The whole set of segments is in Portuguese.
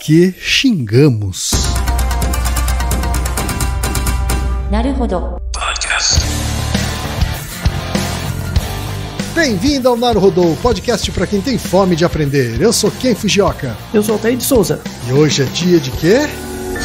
porque xingamos. Naruhodo. Bem-vindo ao Naruhodo, podcast para quem tem fome de aprender. Eu sou Ken Fujioka. Eu sou Altair de Souza. E hoje é dia de quê?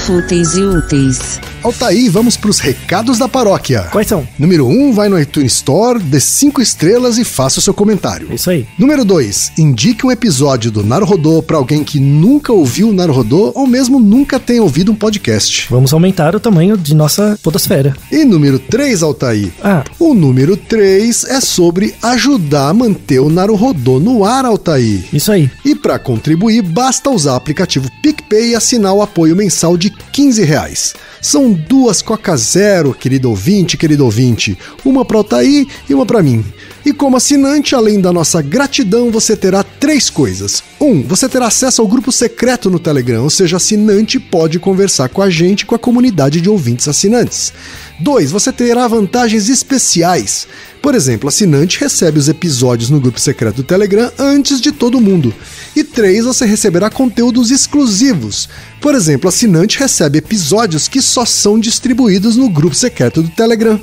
Fúteis e úteis. Altair, vamos para os recados da paróquia. Quais são? Número 1, vai no iTunes Store, dê 5 estrelas e faça o seu comentário. Isso aí. Número 2, indique um episódio do Naruhodo para alguém que nunca ouviu o Naruhodo ou mesmo nunca tenha ouvido um podcast. Vamos aumentar o tamanho de nossa podosfera. E número 3, Altair. O número 3 é sobre ajudar a manter o Naruhodo no ar, Altair. Isso aí. E para contribuir, basta usar o aplicativo PicPay e assinar o apoio mensal de R$15. São 2 Coca Zero, querido ouvinte. Uma para o Altair e uma para mim. E como assinante, além da nossa gratidão, você terá 3 coisas. 1, você terá acesso ao grupo secreto no Telegram, ou seja, assinante pode conversar com a gente e com a comunidade de ouvintes assinantes. 2, você terá vantagens especiais. Por exemplo, assinante recebe os episódios no grupo secreto do Telegram antes de todo mundo. E 3, você receberá conteúdos exclusivos. Por exemplo, assinante recebe episódios que só são distribuídos no grupo secreto do Telegram.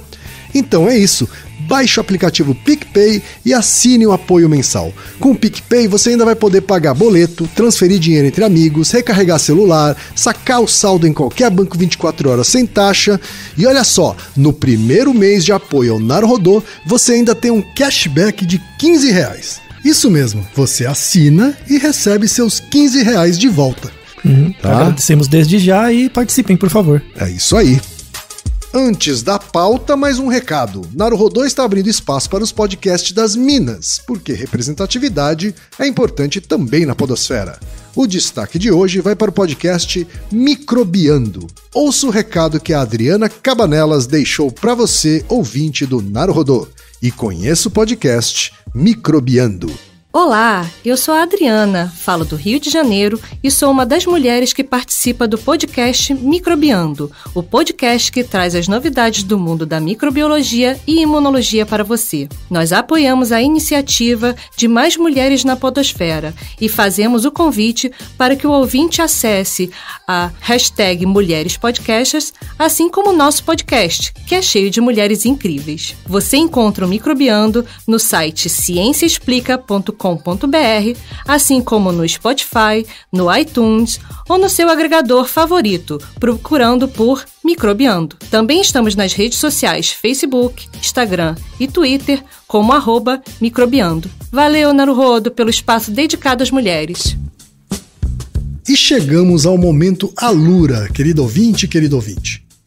Então é isso, baixe o aplicativo PicPay e assine o apoio mensal. Com o PicPay você ainda vai poder pagar boleto, transferir dinheiro entre amigos, recarregar celular, sacar o saldo em qualquer banco 24 horas sem taxa. E olha só, no primeiro mês de apoio ao Naruhodo, você ainda tem um cashback de R$15. Isso mesmo, você assina e recebe seus R$15 de volta. Tá? Agradecemos desde já e participem, por favor. É isso aí. Antes da pauta, mais um recado. Naruhodo está abrindo espaço para os podcasts das Minas, porque representatividade é importante também na podosfera. O destaque de hoje vai para o podcast Microbiando. Ouça o recado que a Adriana Cabanelas deixou para você, ouvinte do Naruhodo, e conheça o podcast Microbiando. Olá, eu sou a Adriana, falo do Rio de Janeiro e sou uma das mulheres que participa do podcast Microbiando, o podcast que traz as novidades do mundo da microbiologia e imunologia para você. Nós apoiamos a iniciativa de mais mulheres na podosfera e fazemos o convite para que o ouvinte acesse a hashtag Mulheres Podcasters, assim como o nosso podcast, que é cheio de mulheres incríveis. Você encontra o Microbiando no site cienciaexplica.com.br, assim como no Spotify, no iTunes ou no seu agregador favorito, procurando por Microbiando. Também estamos nas redes sociais Facebook, Instagram e Twitter como @Microbiando. Valeu, Naruhodo, pelo espaço dedicado às mulheres. E chegamos ao momento Alura, querido ouvinte.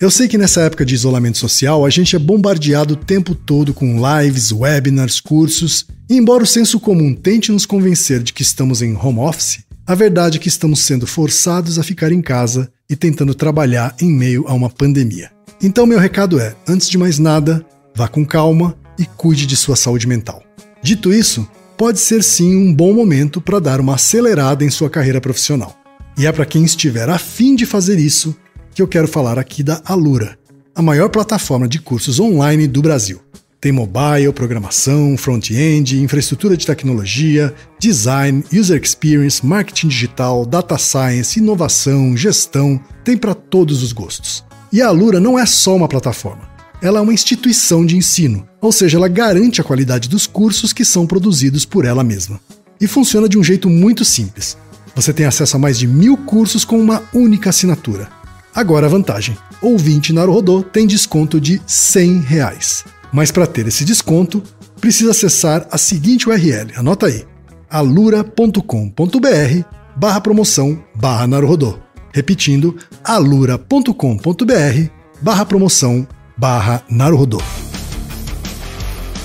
Eu sei que nessa época de isolamento social a gente é bombardeado o tempo todo com lives, webinars, cursos, e embora o senso comum tente nos convencer de que estamos em home office, a verdade é que estamos sendo forçados a ficar em casa e tentando trabalhar em meio a uma pandemia. Então meu recado é, antes de mais nada, vá com calma e cuide de sua saúde mental. Dito isso, pode ser sim um bom momento para dar uma acelerada em sua carreira profissional. E é para quem estiver a fim de fazer isso que eu quero falar aqui da Alura, a maior plataforma de cursos online do Brasil. Tem mobile, programação, front-end, infraestrutura de tecnologia, design, user experience, marketing digital, data science, inovação, gestão, tem para todos os gostos. E a Alura não é só uma plataforma, ela é uma instituição de ensino, ou seja, ela garante a qualidade dos cursos que são produzidos por ela mesma. E funciona de um jeito muito simples. Você tem acesso a mais de 1000 cursos com uma única assinatura. Agora a vantagem, ouvinte Naruhodo tem desconto de R$100. Mas para ter esse desconto, precisa acessar a seguinte URL, anota aí, alura.com.br/promoção/Naruhodo. Repetindo, alura.com.br/promoção/Naruhodo.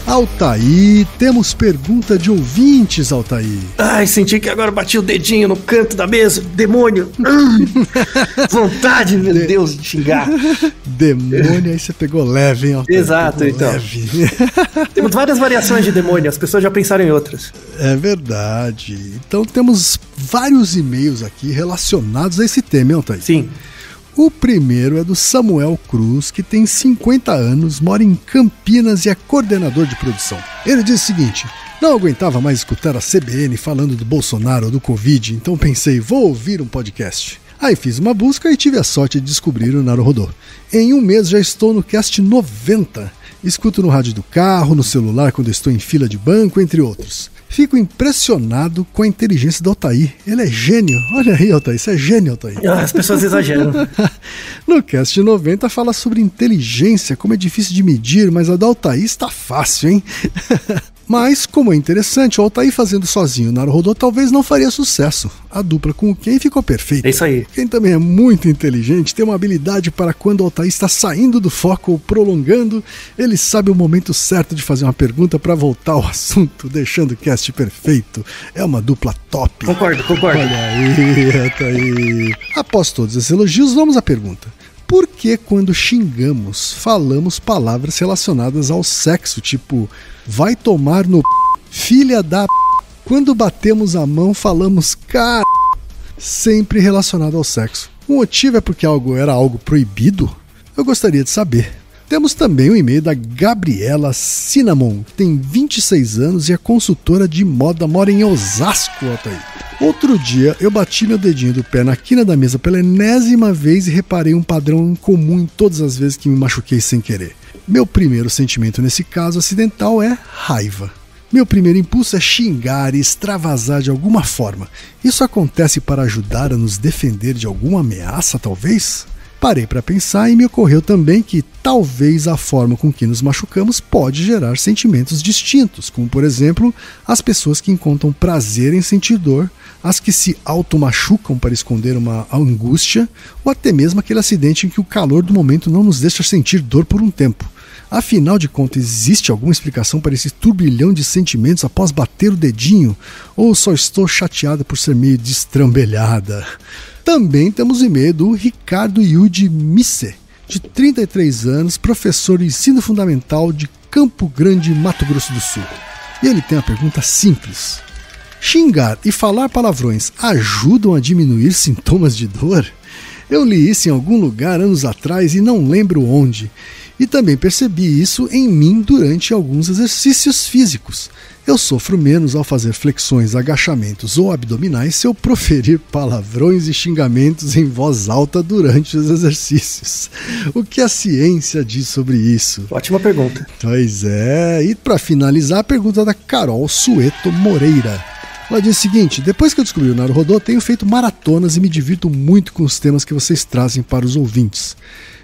Altair, temos pergunta de ouvintes, Altair. Ai, senti que agora bati o dedinho no canto da mesa. Demônio. Vontade, meu Deus, de xingar. Demônio, aí você pegou leve, hein, Altair? Exato, pegou então. Leve. Temos várias variações de demônio, as pessoas já pensaram em outras. É verdade. Então temos vários e-mails aqui relacionados a esse tema, hein, Altair? Sim. O primeiro é do Samuel Cruz, que tem 50 anos, mora em Campinas e é coordenador de produção. Ele diz o seguinte: Não aguentava mais escutar a CBN falando do Bolsonaro ou do Covid, então pensei, vou ouvir um podcast. Aí fiz uma busca e tive a sorte de descobrir o Naruhodô. Em um mês já estou no cast 90. Escuto no rádio do carro, no celular quando estou em fila de banco, entre outros. Fico impressionado com a inteligência do Altair. Ele é gênio. Olha aí, Altair, você é gênio, Altair. As pessoas exageram. No cast 90 fala sobre inteligência, como é difícil de medir, mas a do Altair está fácil, hein? Mas, como é interessante, o Altair fazendo sozinho o Naruhodô talvez não faria sucesso. A dupla com o Ken ficou perfeita. É isso aí. Ken também é muito inteligente, tem uma habilidade para quando o Altair está saindo do foco ou prolongando, ele sabe o momento certo de fazer uma pergunta para voltar ao assunto, deixando o cast perfeito. É uma dupla top. Concordo. Olha aí, Altair. Após todos esses elogios, vamos à pergunta. Por que quando xingamos, falamos palavras relacionadas ao sexo, tipo, vai tomar no filha da Quando batemos a mão, falamos cara, sempre relacionado ao sexo. O motivo é porque era algo proibido? Eu gostaria de saber. Temos também o e-mail da Gabriela Cinnamon, tem 26 anos e é consultora de moda, mora em Osasco, Altair. Outro dia eu bati meu dedinho do pé na quina da mesa pela enésima vez e reparei um padrão comum em todas as vezes que me machuquei sem querer. Meu primeiro sentimento nesse caso acidental é raiva. Meu primeiro impulso é xingar e extravasar de alguma forma. Isso acontece para ajudar a nos defender de alguma ameaça, talvez? Parei para pensar e me ocorreu também que talvez a forma com que nos machucamos pode gerar sentimentos distintos, como por exemplo, as pessoas que encontram prazer em sentir dor, as que se automachucam para esconder uma angústia, ou até mesmo aquele acidente em que o calor do momento não nos deixa sentir dor por um tempo. Afinal de contas, existe alguma explicação para esse turbilhão de sentimentos após bater o dedinho? Ou só estou chateada por ser meio destrambelhada? Também temos o e-mail do Ricardo Yudi Misse, de 33 anos, professor de ensino fundamental de Campo Grande, Mato Grosso do Sul. E ele tem uma pergunta simples. Xingar e falar palavrões ajudam a diminuir sintomas de dor? Eu li isso em algum lugar anos atrás e não lembro onde. E também percebi isso em mim durante alguns exercícios físicos. Eu sofro menos ao fazer flexões, agachamentos ou abdominais se eu proferir palavrões e xingamentos em voz alta durante os exercícios. O que a ciência diz sobre isso? Ótima pergunta. Pois é, e para finalizar a pergunta da Carol Sueto Moreira. Ela diz o seguinte: depois que eu descobri o Naruhodô, tenho feito maratonas e me divirto muito com os temas que vocês trazem para os ouvintes.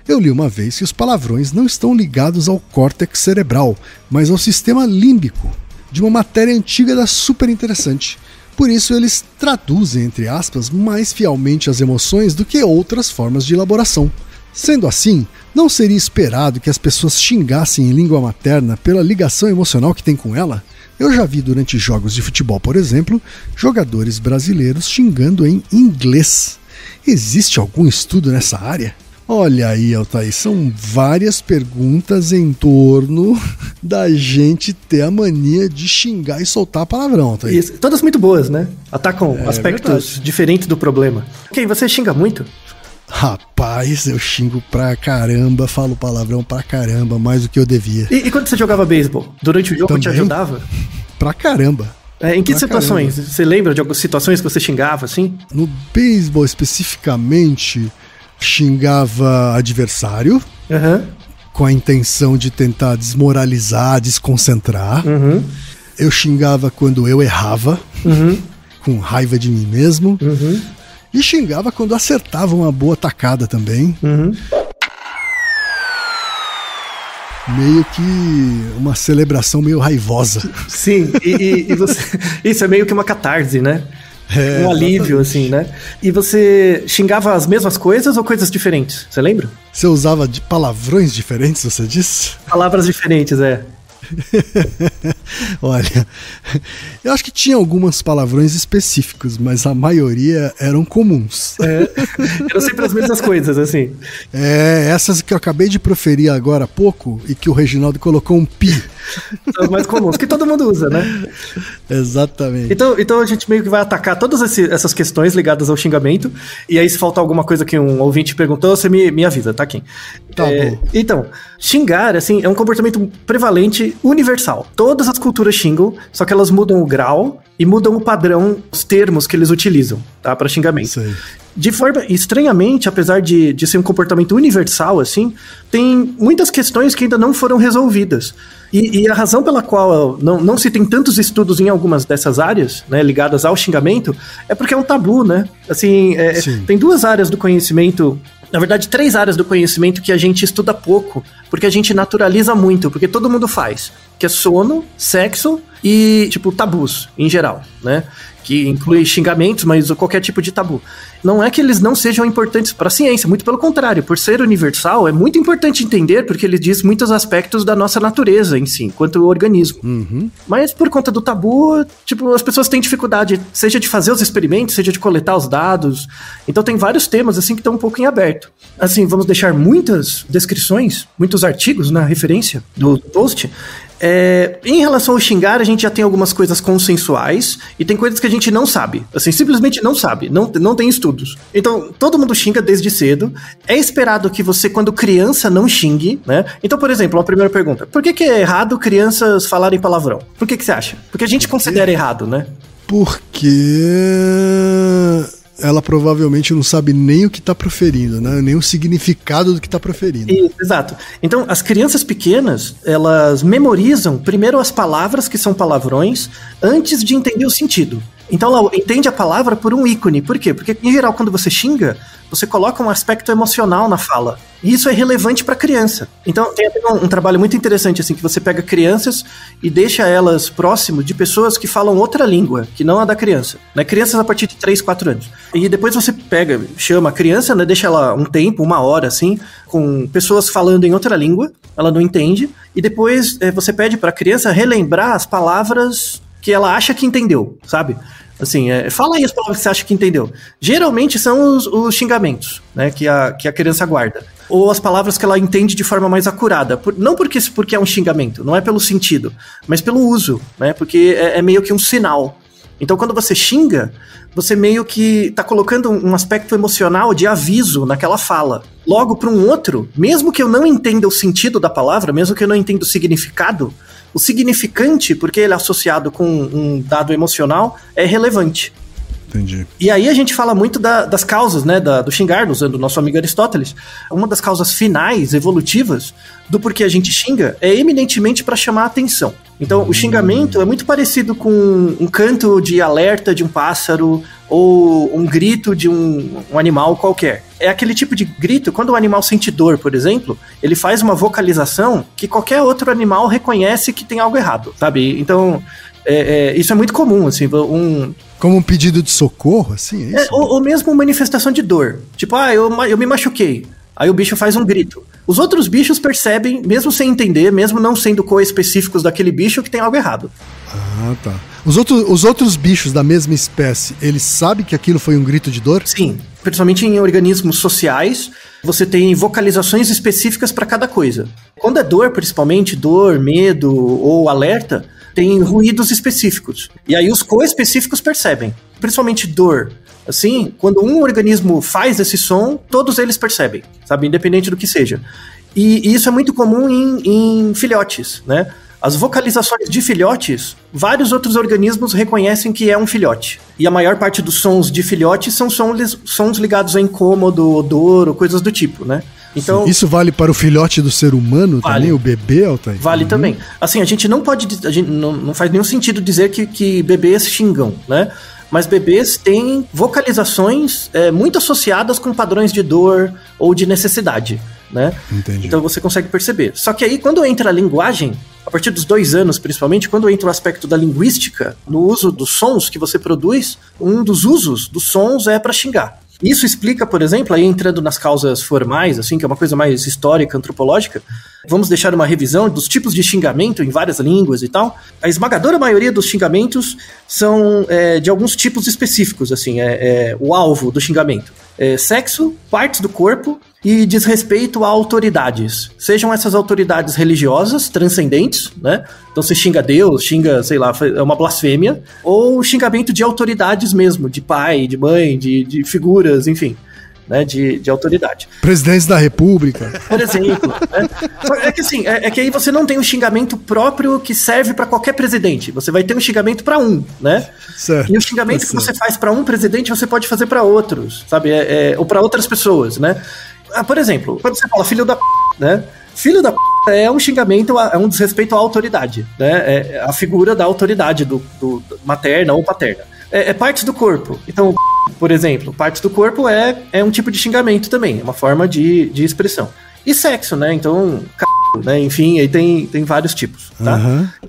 Eu li uma vez que os palavrões não estão ligados ao córtex cerebral, mas ao sistema límbico, de uma matéria antiga da super interessante. Por isso eles traduzem, entre aspas, mais fielmente as emoções do que outras formas de elaboração. Sendo assim, não seria esperado que as pessoas xingassem em língua materna pela ligação emocional que tem com ela? Eu já vi durante jogos de futebol, por exemplo, jogadores brasileiros xingando em inglês. Existe algum estudo nessa área? Olha aí, Altair, são várias perguntas em torno da gente ter a mania de xingar e soltar palavrão, Altair. Isso, todas muito boas, né? Atacam aspectos diferentes do problema. Ok, você xinga muito? Rapaz, eu xingo pra caramba, falo palavrão pra caramba, mais do que eu devia. E quando você jogava beisebol? Durante o jogo Também te ajudava? Pra caramba. Em que Pra situações? caramba. Você lembra de algumas situações que você xingava, assim? No beisebol especificamente, xingava adversário, com a intenção de tentar desmoralizar, desconcentrar. Eu xingava quando eu errava, com raiva de mim mesmo. E xingava quando acertava uma boa tacada também. Meio que uma celebração meio raivosa. Sim, e você... Isso é meio que uma catarse, né? Um alívio, assim, né? E você xingava as mesmas coisas ou coisas diferentes? Você lembra? Você usava de palavrões diferentes, você disse? Palavras diferentes, é. Olha, eu acho que tinha algumas palavrões específicos, mas a maioria eram comuns. Eram sempre as mesmas coisas, assim. Essas que eu acabei de proferir agora há pouco e que o Reginaldo colocou um pi. São as mais comuns, que todo mundo usa, né? Exatamente. Então a gente meio que vai atacar todas essas questões ligadas ao xingamento. E aí, se faltar alguma coisa que um ouvinte perguntou, você me avisa, tá, Kim? Tá bom. Então, xingar, assim, é um comportamento prevalente universal. Todas as culturas xingam, só que elas mudam o grau e mudam o padrão, os termos que eles utilizam, tá, para xingamento. Isso aí. De forma, estranhamente, apesar de ser um comportamento universal, assim, tem muitas questões que ainda não foram resolvidas. E a razão pela qual não se tem tantos estudos em algumas dessas áreas, né, ligadas ao xingamento, é porque é um tabu, né? Assim, tem 2 áreas do conhecimento, na verdade 3 áreas do conhecimento que a gente estuda pouco, porque a gente naturaliza muito, porque todo mundo faz, que é sono, sexo e, tipo, tabus, em geral, né? Que inclui xingamentos, mas qualquer tipo de tabu. Não é que eles não sejam importantes para a ciência, muito pelo contrário, por ser universal, é muito importante entender, porque ele diz muitos aspectos da nossa natureza em si, enquanto organismo. Uhum. Mas por conta do tabu, tipo, as pessoas têm dificuldade, seja de fazer os experimentos, seja de coletar os dados. Então tem vários temas, assim, que estão um pouco em aberto. Assim, vamos deixar muitas descrições, muitos artigos na referência do post. Em relação ao xingar, a gente já tem algumas coisas consensuais e tem coisas que a gente não sabe. Assim, simplesmente não sabe. Não tem estudos. Então, todo mundo xinga desde cedo. É esperado que você, quando criança, não xingue, né? Então, por exemplo, uma primeira pergunta. Por que é errado crianças falarem palavrão? Por que você acha? Porque a gente considera errado, né? Porque ela provavelmente não sabe nem o que está proferindo, né? Nem o significado do que está proferindo. Exato. Então, as crianças pequenas, elas memorizam primeiro as palavras, que são palavrões, antes de entender o sentido. Então, ela entende a palavra por um ícone. Por quê? Porque, em geral, quando você xinga, você coloca um aspecto emocional na fala. E isso é relevante para a criança. Então, tem um trabalho muito interessante, assim, que você pega crianças e deixa elas próximo de pessoas que falam outra língua, que não a da criança. Né? Crianças a partir de 3, 4 anos. E depois você chama a criança, né? Deixa ela um tempo, 1 hora, assim, com pessoas falando em outra língua, ela não entende, e depois você pede para a criança relembrar as palavras que ela acha que entendeu, sabe? Assim, fala aí as palavras que você acha que entendeu. Geralmente são os xingamentos, né, que a criança guarda. Ou as palavras que ela entende de forma mais acurada. Não porque é um xingamento, não é pelo sentido, mas pelo uso, né? Porque é meio que um sinal. Então, quando você xinga, você meio que tá colocando um aspecto emocional de aviso naquela fala. Logo, para um outro, mesmo que eu não entenda o sentido da palavra, mesmo que eu não entenda o significado, o significante, porque ele é associado com um dado emocional, é relevante. Entendi. E aí a gente fala muito das causas, né, do xingar, usando o nosso amigo Aristóteles. Uma das causas finais, evolutivas, do porquê a gente xinga, é eminentemente para chamar a atenção. Então, o xingamento é muito parecido com um canto de alerta de um pássaro ou um grito de um animal qualquer. É aquele tipo de grito, quando o animal sente dor, por exemplo, ele faz uma vocalização que qualquer outro animal reconhece que tem algo errado, sabe? Então, isso é muito comum, assim, como um pedido de socorro, assim, é isso? Ou mesmo manifestação de dor. Tipo, eu me machuquei. Aí o bicho faz um grito. Os outros bichos percebem, mesmo sem entender, mesmo não sendo co-específicos daquele bicho, que tem algo errado. Ah, tá. Os outros bichos da mesma espécie, eles sabem que aquilo foi um grito de dor? Sim. Principalmente em organismos sociais, você tem vocalizações específicas para cada coisa. Quando é dor, principalmente, dor, medo ou alerta, tem ruídos específicos. E aí os co-específicos percebem. Principalmente dor. Assim, quando um organismo faz esse som, todos eles percebem, sabe? Independente do que seja. E isso é muito comum em filhotes, né? As vocalizações de filhotes, vários outros organismos reconhecem que é um filhote. E a maior parte dos sons de filhotes são sons ligados a incômodo, odor ou coisas do tipo, né? Então, isso vale para o filhote do ser humano também, o bebê, Altair? Vale também. Assim, a gente não pode... não faz nenhum sentido dizer que bebês xingam, né? Mas bebês têm vocalizações muito associadas com padrões de dor ou de necessidade, né? Entendi. Então você consegue perceber. Só que aí, quando entra a linguagem, a partir dos 2 anos, principalmente, quando entra o aspecto da linguística, no uso dos sons que você produz, um dos usos dos sons é para xingar. Isso explica, por exemplo, aí entrando nas causas formais, assim, que é uma coisa mais histórica, antropológica, vamos deixar uma revisão dos tipos de xingamento em várias línguas e tal. A esmagadora maioria dos xingamentos são de alguns tipos específicos, assim, o alvo do xingamento. Sexo, partes do corpo e desrespeito a autoridades. Sejam essas autoridades religiosas, transcendentes, né? Então você xinga Deus, sei lá, é uma blasfêmia, ou xingamento de autoridades mesmo, de pai, de mãe, de figuras, enfim. né, de autoridade. Presidente da República. Por exemplo. Né? É que assim, é que aí você não tem um xingamento próprio que serve para qualquer presidente. Você vai ter um xingamento para um, né? Certo. E o xingamento que você faz para um presidente, você pode fazer para outros, sabe? Ou para outras pessoas, né? Por exemplo, quando você fala filho da p, né? Filho da p é um xingamento, é um desrespeito à autoridade, né? É a figura da autoridade do materna ou paterna. É parte do corpo. Então, por exemplo, parte do corpo é um tipo de xingamento também, é uma forma de expressão. E sexo, né? Então, né? Enfim, aí tem vários tipos, tá?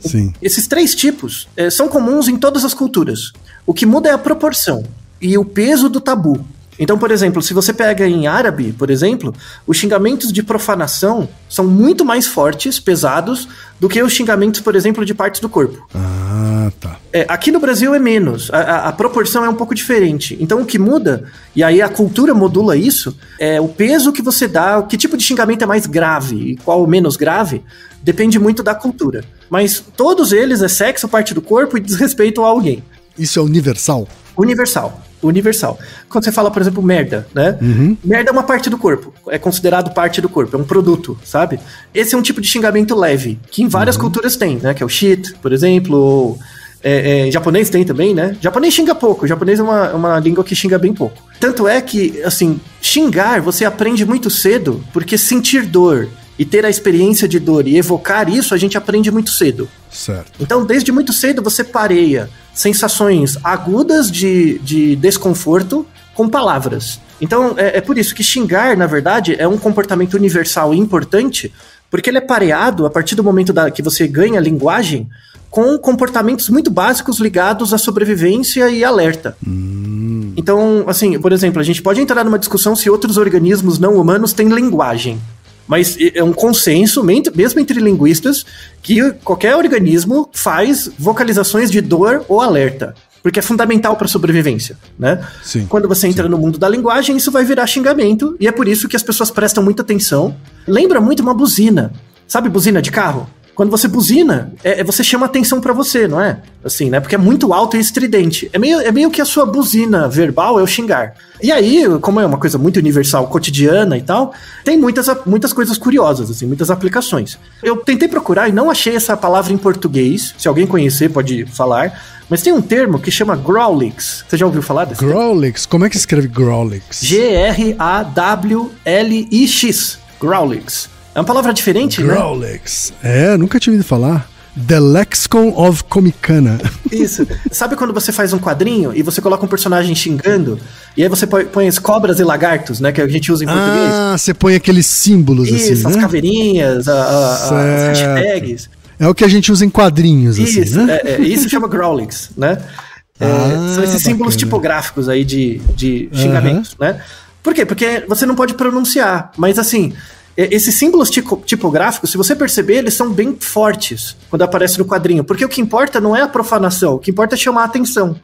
Sim. Esses 3 tipos são comuns em todas as culturas. O que muda é a proporção e o peso do tabu. Então, por exemplo, se você pega em árabe, por exemplo, os xingamentos de profanação são muito mais fortes, pesados, do que os xingamentos, por exemplo, de partes do corpo. Ah, tá. Aqui no Brasil é menos, a proporção é um pouco diferente. Então, o que muda, e aí a cultura modula isso, é o peso que você dá, que tipo de xingamento é mais grave e qual menos grave, depende muito da cultura. Mas todos eles é sexo, parte do corpo e desrespeito a alguém. Isso é universal? Universal. Quando você fala, por exemplo, merda, né? Merda é uma parte do corpo. É considerado parte do corpo. É um produto, sabe? Esse é um tipo de xingamento leve, que em várias culturas tem, né? Que é o shit, por exemplo, ou... japonês tem também, né? Japonês xinga pouco. Japonês é uma língua que xinga bem pouco. Tanto é que, assim, xingar você aprende muito cedo, porque sentir dor e ter a experiência de dor e evocar isso, a gente aprende muito cedo. Certo. Então, desde muito cedo, você pareia sensações agudas de desconforto com palavras. Então, é por isso que xingar, na verdade, é um comportamento universal e importante, porque ele é pareado a partir do momento que você ganha a linguagem com comportamentos muito básicos ligados à sobrevivência e alerta. Então, assim, por exemplo, a gente pode entrar numa discussão se outros organismos não humanos têm linguagem. Mas é um consenso, mesmo entre linguistas, que qualquer organismo faz vocalizações de dor ou alerta, porque é fundamental para a sobrevivência, né? Sim. Quando você entra no mundo da linguagem, isso vai virar xingamento, e é por isso que as pessoas prestam muita atenção. Lembra muito uma buzina. Sabe buzina de carro? Quando você buzina, você chama atenção pra você, não é? Assim, né? Porque é muito alto e estridente. É meio que a sua buzina verbal é o xingar. E aí, como é uma coisa muito universal, cotidiana e tal, tem muitas coisas curiosas, assim, muitas aplicações. Eu tentei procurar e não achei essa palavra em português. Se alguém conhecer, pode falar. Mas tem um termo que chama Growlix. Você já ouviu falar desse termo? Growlix? Como é que escreve Growlix? G-R-A-W-L-I-X. Growlix. É uma palavra diferente, Growlix. Né? Nunca tinha ouvido falar. The Lexicon of Comicana. Isso. Sabe quando você faz um quadrinho e você coloca um personagem xingando, e aí você põe as cobras e lagartos, né? Que a gente usa em português. Ah, você põe aqueles símbolos isso, assim, as né? caveirinhas, as hashtags. É o que a gente usa em quadrinhos, Isso, assim, né? Isso chama Growlix, né? São esses símbolos tipográficos aí de xingamentos, né? Por quê? Porque você não pode pronunciar, mas assim... Esses símbolos tipográficos, se você perceber, eles são bem fortes quando aparece no quadrinho, porque o que importa não é a profanação, o que importa é chamar a atenção.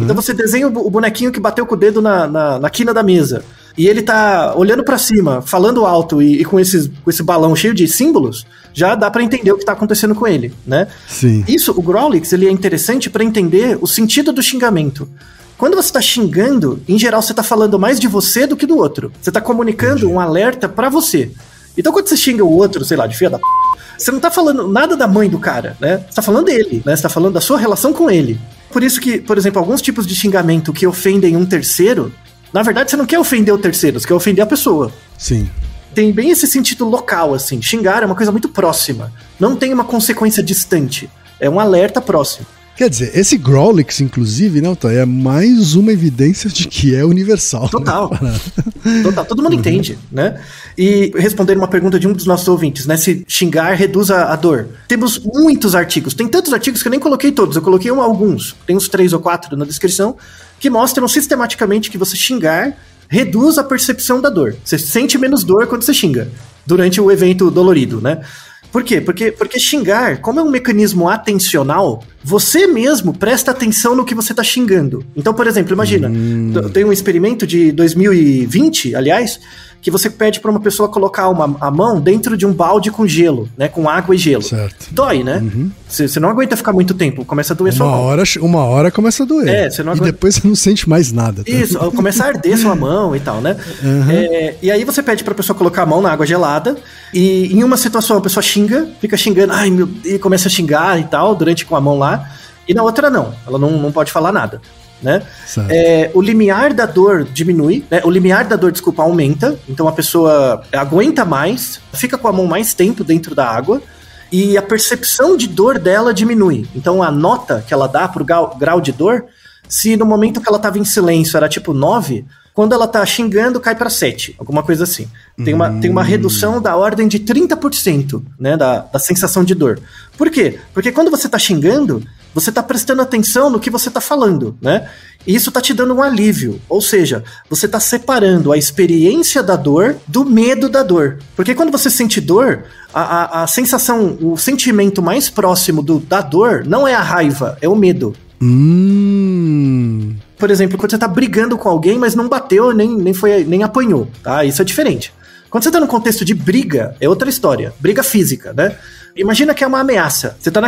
Então você desenha o bonequinho que bateu com o dedo na quina da mesa, e ele tá olhando pra cima, falando alto e com esse balão cheio de símbolos, já dá pra entender o que tá acontecendo com ele, né? Sim. Isso, o Growlix, ele é interessante pra entender o sentido do xingamento. Quando você tá xingando, em geral você tá falando mais de você do que do outro. Você tá comunicando um alerta pra você. Então quando você xinga o outro, sei lá, de filha da p... você não tá falando nada da mãe do cara, né? Você tá falando dele, né? Você tá falando da sua relação com ele. Por isso que, por exemplo, alguns tipos de xingamento que ofendem um terceiro, na verdade você não quer ofender o terceiro, você quer ofender a pessoa. Sim. Tem bem esse sentido local, assim. Xingar é uma coisa muito próxima. Não tem uma consequência distante. É um alerta próximo. Quer dizer, esse Growlix, inclusive, né, é mais uma evidência de que é universal. Total. Né? Total. Todo mundo entende, né? E respondendo uma pergunta de um dos nossos ouvintes, né? Se xingar reduz a dor. Temos muitos artigos. Tem tantos artigos que eu nem coloquei todos. Eu coloquei alguns. Tem uns 3 ou 4 na descrição que mostram sistematicamente que você xingar reduz a percepção da dor. Você sente menos dor quando você xinga durante o evento dolorido, né? Por quê? Porque xingar, como é um mecanismo atencional, você mesmo presta atenção no que você tá xingando. Então, por exemplo, imagina, tem um experimento de 2020, aliás, que você pede pra uma pessoa colocar a mão dentro de um balde com gelo, né? Com água e gelo. Certo. Dói, né? Você não aguenta ficar muito tempo, começa a doer sua mão. Uma hora começa a doer. Você não aguenta. E depois você não sente mais nada. Tá? Isso, começa a arder sua mão e tal, né? E aí você pede pra pessoa colocar a mão na água gelada, e em uma situação a pessoa xinga, fica xingando, e começa a xingar e tal, com a mão lá, e na outra não, ela não pode falar nada. Né? O limiar da dor diminui, né? O limiar da dor, aumenta, então a pessoa aguenta mais, fica com a mão mais tempo dentro da água, e a percepção de dor dela diminui. Então a nota que ela dá pro grau de dor, se no momento que ela tava em silêncio era tipo 9, quando ela tá xingando cai para 7, alguma coisa assim. Tem uma redução da ordem de 30%, né, da sensação de dor. Por quê? Porque quando você tá xingando, você tá prestando atenção no que você tá falando, né? E isso tá te dando um alívio. Ou seja, você tá separando a experiência da dor do medo da dor. Porque quando você sente dor, a sensação, o sentimento mais próximo da dor não é a raiva, é o medo. Por exemplo, quando você tá brigando com alguém, mas não bateu, nem apanhou, tá? Isso é diferente. Quando você tá num contexto de briga, é outra história. Briga física, né? Imagina que é uma ameaça. Você tá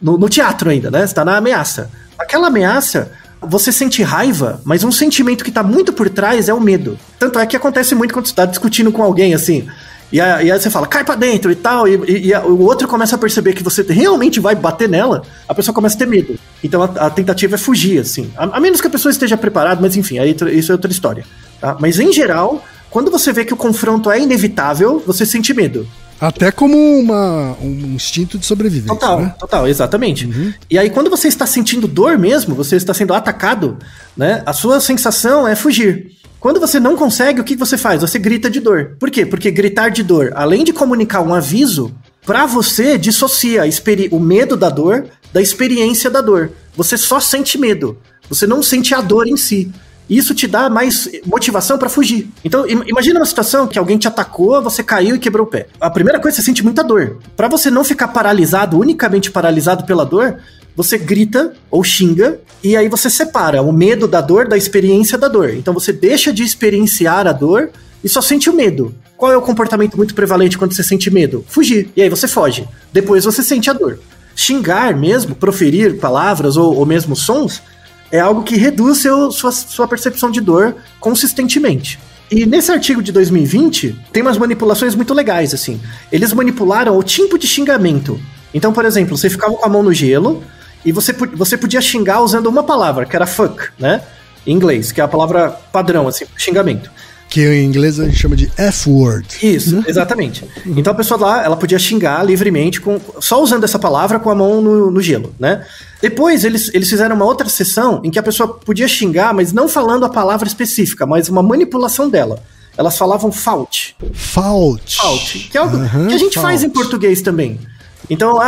no teatro ainda, né? Você tá na ameaça. Aquela ameaça, você sente raiva, mas um sentimento que tá muito por trás é o medo. Tanto é que acontece muito quando você tá discutindo com alguém, assim. E aí você fala, cai pra dentro e tal, e o outro começa a perceber que você realmente vai bater nela, a pessoa começa a ter medo. Então a tentativa é fugir, assim. A menos que a pessoa esteja preparada, mas enfim, aí isso é outra história. Tá? Mas em geral, quando você vê que o confronto é inevitável, você sente medo. Até como um instinto de sobrevivência. Total, exatamente. E aí quando você está sentindo dor mesmo, você está sendo atacado, né? A sua sensação é fugir. Quando você não consegue, o que você faz? Você grita de dor. Por quê? Porque gritar de dor, além de comunicar um aviso, pra você dissocia o medo da dor da experiência da dor. Você só sente medo. Você não sente a dor em si. Isso te dá mais motivação pra fugir. Então, imagina uma situação que alguém te atacou, você caiu e quebrou o pé. A primeira coisa, você sente muita dor. Pra você não ficar paralisado, unicamente paralisado pela dor, você grita ou xinga, e aí você separa o medo da dor da experiência da dor. Então você deixa de experienciar a dor e só sente o medo. Qual é o comportamento muito prevalente quando você sente medo? Fugir. E aí você foge. Depois você sente a dor. Xingar mesmo, proferir palavras ou mesmo sons, é algo que reduz sua percepção de dor consistentemente. E nesse artigo de 2020, tem umas manipulações muito legais, assim. Eles manipularam o tipo de xingamento. Então, por exemplo, você ficava com a mão no gelo, e você podia xingar usando uma palavra, que era fuck, né? Em inglês, que é a palavra padrão, assim, xingamento. Que em inglês a gente chama de F-word. Isso, exatamente. Então a pessoa lá, ela podia xingar livremente, só usando essa palavra com a mão no gelo, né? Depois eles fizeram uma outra sessão em que a pessoa podia xingar, mas não falando a palavra específica, mas uma manipulação dela. Elas falavam fault. Fault. Que é algo que a gente faz em português também. Então,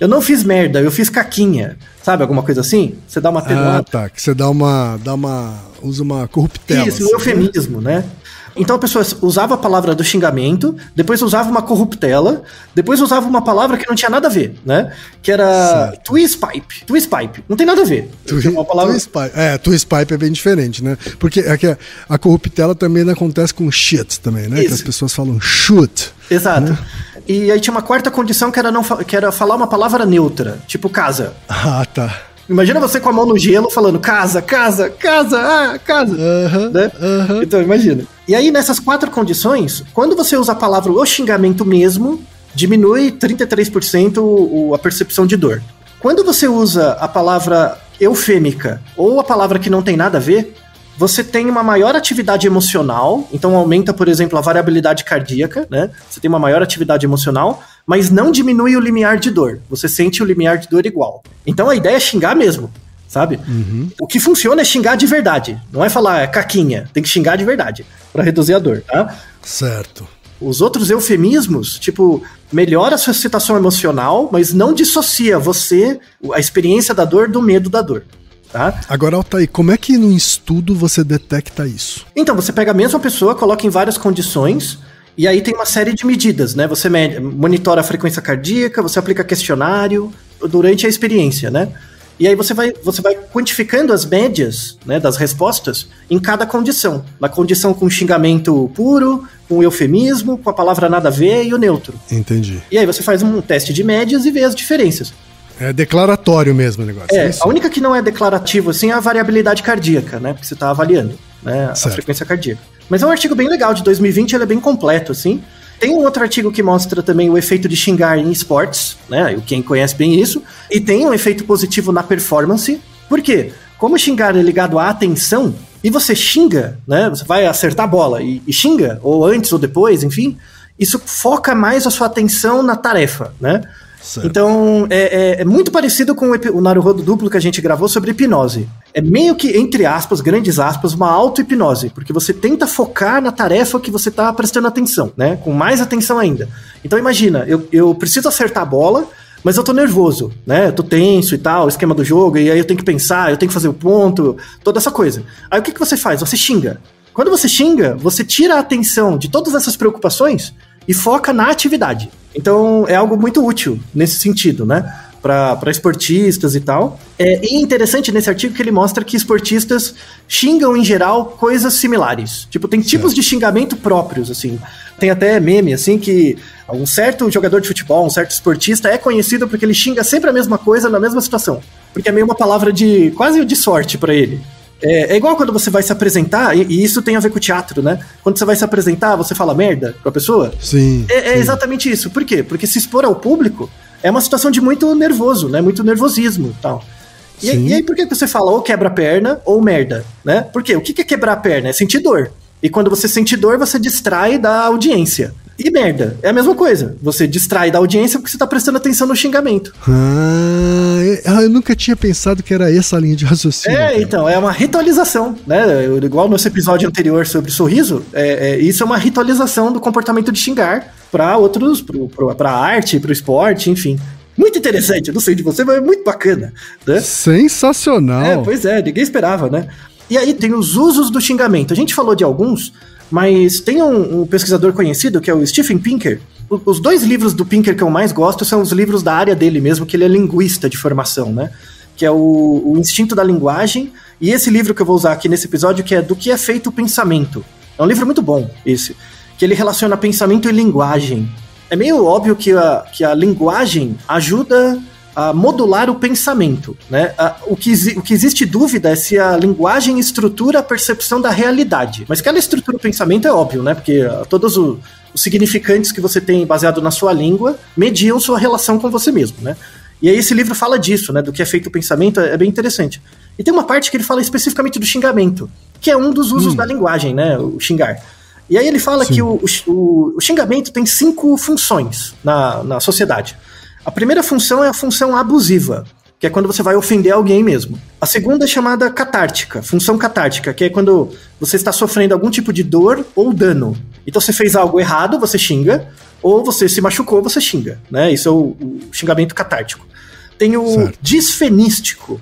eu não fiz merda, eu fiz caquinha. Sabe, alguma coisa assim? Você dá uma atenuada. Tá, que você usa uma corruptela. Isso, um eufemismo, né? Então a pessoa usava a palavra do xingamento, depois usava uma corruptela, depois usava uma palavra que não tinha nada a ver, né? Que era twist pipe. Não tem nada a ver. Twist pipe é bem diferente, né? Porque a corruptela também acontece com shit também, né? Isso. Que as pessoas falam shoot. Exato. Né? E aí tinha uma quarta condição que era falar uma palavra neutra, tipo casa. Tá. Imagina você com a mão no gelo falando casa. Né? Então, imagina. E aí, nessas 4 condições, quando você usa a palavra o xingamento mesmo, diminui 33% a percepção de dor. Quando você usa a palavra eufêmica ou a palavra que não tem nada a ver, você tem uma maior atividade emocional, então aumenta, por exemplo, a variabilidade cardíaca, né? Você tem uma maior atividade emocional, mas não diminui o limiar de dor. Você sente o limiar de dor igual. Então a ideia é xingar mesmo, sabe? O que funciona é xingar de verdade. Não é falar caquinha, tem que xingar de verdade, pra reduzir a dor, tá? Certo. Os outros eufemismos, tipo, melhora a sua situação emocional, mas não dissocia a experiência da dor, do medo da dor. Tá? Agora, Altair, como é que no estudo você detecta isso? Então, você pega a mesma pessoa, coloca em várias condições, e aí tem uma série de medidas, né? Você monitora a frequência cardíaca, você aplica questionário, durante a experiência, né? E aí você vai quantificando as médias, né, das respostas em cada condição. Na condição com xingamento puro, com eufemismo, com a palavra nada a ver e o neutro. Entendi. E aí você faz um teste de médias e vê as diferenças. É declaratório mesmo o negócio. A única que não é declarativo assim é a variabilidade cardíaca, né? Porque você está avaliando, né, a frequência cardíaca. Mas é um artigo bem legal, de 2020, ele é bem completo, assim. Tem um outro artigo que mostra também o efeito de xingar em esportes, né? Quem conhece bem isso. E tem um efeito positivo na performance. Por quê? Como xingar é ligado à atenção, e você xinga, né? Você vai acertar a bola e xinga, ou antes ou depois, enfim. Isso foca mais a sua atenção na tarefa, né? Certo. Então, é muito parecido com o Naruhodo duplo que a gente gravou sobre hipnose. É meio que, entre aspas, grandes aspas, uma auto-hipnose, porque você tenta focar na tarefa que você está prestando atenção, né? Com mais atenção ainda. Então, imagina, eu preciso acertar a bola, mas eu tô nervoso, né? Eu tô tenso e tal, o esquema do jogo, e aí eu tenho que pensar, eu tenho que fazer o ponto, toda essa coisa. Aí o que você faz? Você xinga. Quando você xinga, você tira a atenção de todas essas preocupações e foca na atividade. Então, é algo muito útil nesse sentido, né? Para esportistas e tal. E interessante nesse artigo que ele mostra que esportistas xingam, em geral, coisas similares. Tipo, tem tipos de xingamento próprios, assim. Tem até meme, assim, que um certo jogador de futebol, um certo esportista é conhecido porque ele xinga sempre a mesma coisa na mesma situação. Porque é meio uma palavra quase de sorte para ele. É igual quando você vai se apresentar, e isso tem a ver com o teatro, né? Quando você vai se apresentar, você fala merda pra pessoa. Sim. É exatamente isso. Por quê? Porque se expor ao público é uma situação de muito nervoso, né? Muito nervosismo e tal. E aí por que você fala ou quebra a perna ou merda, né? Por quê? O que é quebrar a perna? É sentir dor. E quando você sente dor, você distrai da audiência. E merda, é a mesma coisa. Você distrai da audiência porque você tá prestando atenção no xingamento. Eu nunca tinha pensado que era essa a linha de raciocínio. Então, é uma ritualização, né? Igual no nosso episódio anterior sobre sorriso, isso é uma ritualização do comportamento de xingar para outros, pra arte, pro esporte, enfim. Muito interessante, não sei de você, mas é muito bacana, né? Sensacional. Pois é, ninguém esperava, né? E aí tem os usos do xingamento. A gente falou de alguns, mas tem um pesquisador conhecido, que é o Steven Pinker. Os 2 livros do Pinker que eu mais gosto são os livros da área dele mesmo, que ele é linguista de formação, né? Que é o Instinto da Linguagem, e esse livro que eu vou usar aqui nesse episódio, que é Do que é feito o pensamento. É um livro muito bom, esse, que ele relaciona pensamento e linguagem. É meio óbvio que a linguagem ajuda a modular o pensamento, né? O que existe dúvida é se a linguagem estrutura a percepção da realidade. Mas que ela estrutura o pensamento é óbvio, né? Porque todos os significantes que você tem baseado na sua língua mediam sua relação com você mesmo, né? E aí esse livro fala disso, né? Do que é feito o pensamento, é bem interessante. E tem uma parte que ele fala especificamente do xingamento, que é um dos usos da linguagem, né? O xingar. E aí ele fala que o xingamento tem 5 funções na sociedade. A primeira função é a função abusiva, que é quando você vai ofender alguém mesmo. A segunda é chamada catártica, função catártica, que é quando você está sofrendo algum tipo de dor ou dano. Então você fez algo errado, você xinga, ou você se machucou, você xinga, né? Isso é o xingamento catártico. Tem o disfenístico,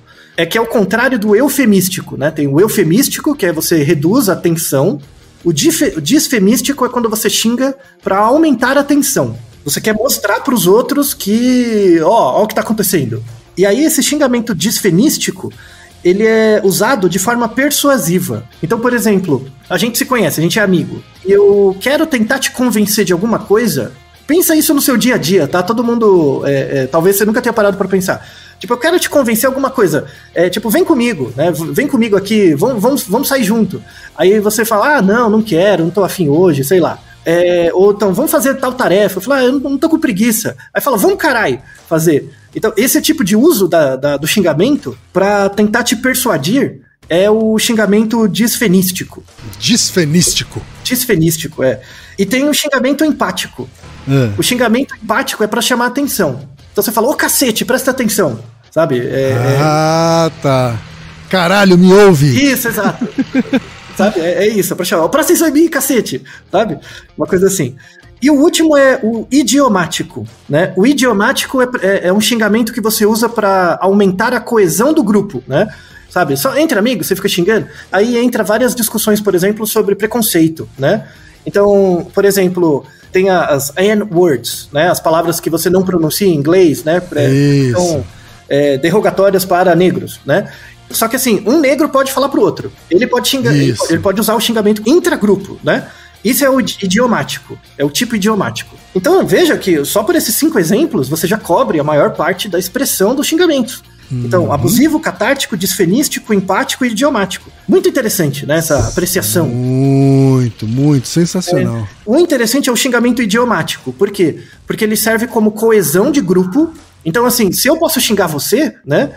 que é o contrário do eufemístico, né? Tem o eufemístico, que é você reduz a tensão. O disfemístico é quando você xinga para aumentar a tensão. Você quer mostrar para os outros que, ó o que está acontecendo. E aí esse xingamento disfenístico, ele é usado de forma persuasiva. Então, por exemplo, a gente se conhece, a gente é amigo, e eu quero tentar te convencer de alguma coisa. Pensa isso no seu dia a dia, tá? Todo mundo, talvez você nunca tenha parado para pensar. Tipo, eu quero te convencer alguma coisa. Tipo, vem comigo, né? Vem comigo aqui, vamos sair junto. Aí você fala, não quero, não tô afim hoje, sei lá. Ou então, vamos fazer tal tarefa. Eu falo, eu não tô com preguiça. Aí fala, vamos carai, fazer. Então, esse tipo de uso do xingamento pra tentar te persuadir é o xingamento disfenístico. Disfenístico, E tem o xingamento empático. O xingamento empático é pra chamar atenção. Então você fala, ô cacete, presta atenção, sabe? Tá. Caralho, me ouve. Isso, exato. Sabe? É isso, pra chamar. Presta atenção em mim, cacete, sabe? Uma coisa assim. E o último é o idiomático, né? O idiomático é um xingamento que você usa pra aumentar a coesão do grupo, né? Sabe? Só entre amigos, você fica xingando. Aí entra várias discussões, por exemplo, sobre preconceito, né? Então, por exemplo, tem as N-words, né? As palavras que você não pronuncia em inglês, né? São derrogatórias para negros, né? Só que assim, um negro pode falar pro outro. Ele pode xingar, ele pode usar o xingamento intragrupo, né? Isso é o idiomático, é o tipo idiomático. Então veja que só por esses 5 exemplos você já cobre a maior parte da expressão do xingamento. Então, abusivo, catártico, disfenístico, empático e idiomático. Muito interessante, né, essa apreciação. Muito sensacional. O interessante é o xingamento idiomático. Por quê? Porque ele serve como coesão de grupo. Então, assim, se eu posso xingar você, né?